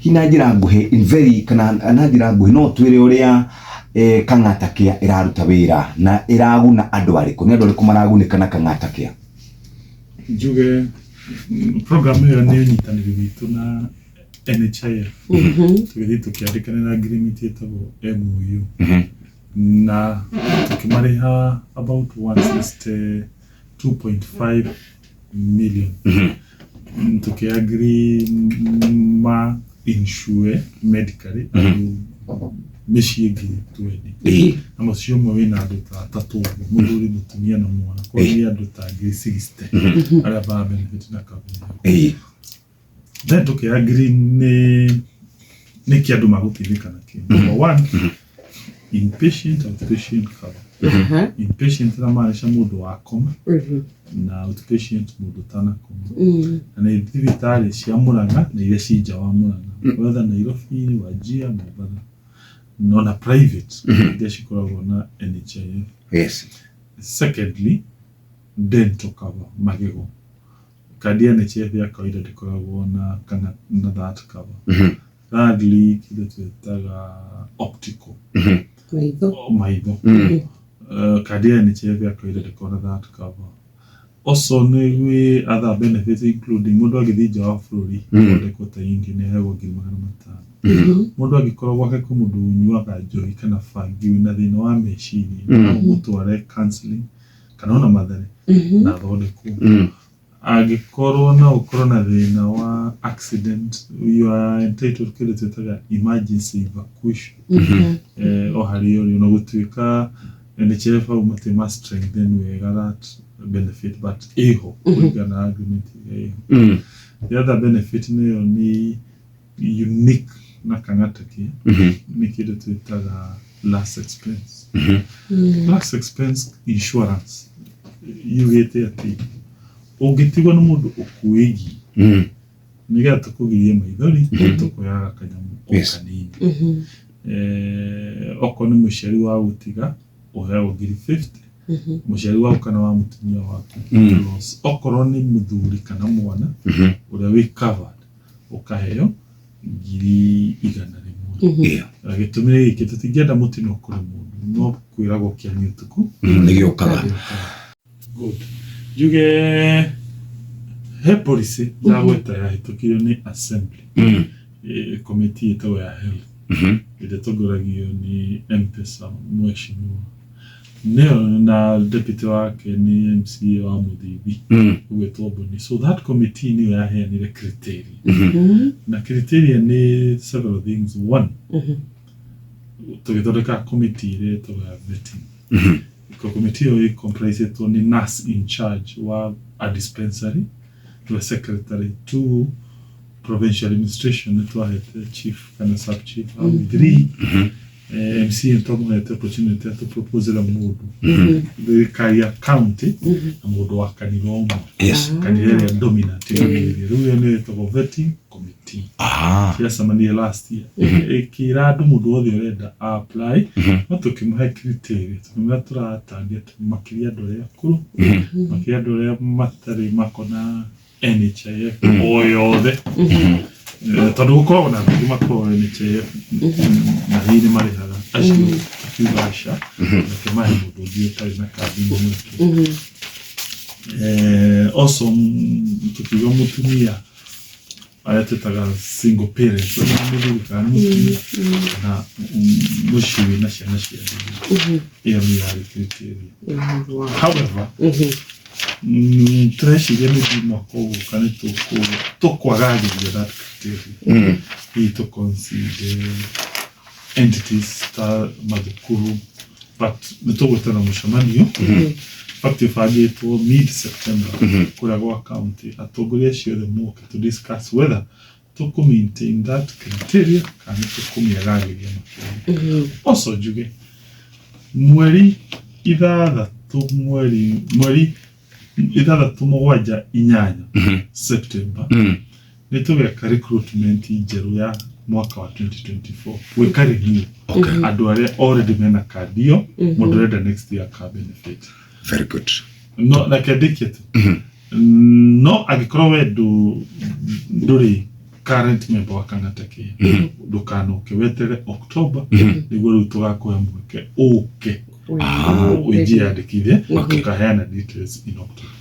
hina njira nguhe in very kana na njira nguhe no twire uria Kang'ata Care iraruta wira na iraguna andu ariku ni andu ariku maragunika na Kang'ata Care. Njuge program hiyo ni ìnyitanìire witu na NHIF. Tugithi tukiandikana na agreement yetagwo MOU. Na tukimariha about 2.5 million. Tukiagree ma insure medically mĩciĩ ĩngĩ twendi na macio mwe wĩna andũ ta tatũ mũthuri mũtumia na mwana kwa hiyo andũ ta 60 arĩa ba benefit na kabuni. Then tukiagree nĩ kĩandũ magũteithĩka nakĩo. Number one, inpatient outpatient cover. Inpatient na maanisha mũndũ wa koma na outpatient mũndũ tanakoma. Na nĩ thibitarĩ cia Murang'a na iria ci nja wa Murang'a, whether Nairobi, Wajir, Mombasa. Non a private, deshikoragwo na NHIF. Yes. Secondly, dental cover, magego. Kadi ya NHIF ya kawaida ndikoragwo na that cover. Thirdly, kile tuitaga optical. Maitho. Kadi ya NHIF ya kawaida ndikoragwo na that cover. Also, we other benefits including mundu agithi nja wa bũrũri thondeko ta ingi ni heagwo 500. Mundu agikorwo gwake ku mundu unyuaga njohi kana bangi wina thina wa meciria no mutware counseling kana ona mathare na thondeko. Agikorwo na ukorwo na thina wa accident, you are entitled kile twitaga emergency evacuation. O hari uri no gutuika NHIF au strengthen wega that benefit, but we can argument. The other benefit ni unique na Kang'ata Care. Ni kile tuitaga last expense. Last expense insurance. Yugete ati ugitigwa na mundu ukuigi niga tukugirie maithori tukoyaga kanyamu okanini. Oko ni muciari wa gutiga uheagwo 50. Muciari wao kana wa mutumia waku. Okorwo ni muthuri kana mwana uria wi covered ukaheo 100,000. Agitumire giki tutingenda mutino kuri mundu no kwiragwo kiani utuku nigiokaga. Good. Juge he policy za gweta ya hitukio ni assembly. Committee ito ya health. Ile togoragio ni M-Pesa mheshimiwa. Neo na deputy wake ni MCA wa Mudhibi ugwetwo Boni. So that committee ni yaheanire criteria. Na criteria ni several things. One, tugithondeka committee ile to ya vetting. Committee hiyo comprise to ni nurse in charge wa a dispensary, to a secretary, to provincial administration, to a chief and a sub chief, and 3 MC ntomo had the opportunity to propose a mood. The Kaya County, a mood wa Kaniloma. Yes. Kanilere dominant. We to vetting committee. Yes, somebody last year. Kirado mudo the red apply. Not to come high criteria. To metra target makiria dore kuru. Makiria dore matari makona NHIF oyode. Tadu ko na kuma ko NHIF na hili mali hala ashio akiwasha na kama mudo dio tari na kabingo mwiki. Also tukiwa mutumia ayatetaga single parent so mudu kanu na mushiwi na shana shia ya miyari criteria. However, trashi gani di mwako kani toko agadi ya that criteria. Hii to consider entities ta madukuru, but nitogo tena mushamaniyo. Fact to mid-September, Kuragwa County, Atogoria share the moke to discuss whether to maintain that criteria can to come also, Juge Mweri either that to Mwaja inyanya September. Neto ya recruitment Jeruya mwaka wa 2024. We carry new. Aduare already mena cardio, moderate the next year car benefit. Very good. No, like a decade. No, agikrowe do duri current member wa Kang'ata Care ndukanuke wetere October niguo riu tugakuhe mweke uke ujiyandikithie ukaheana details in October.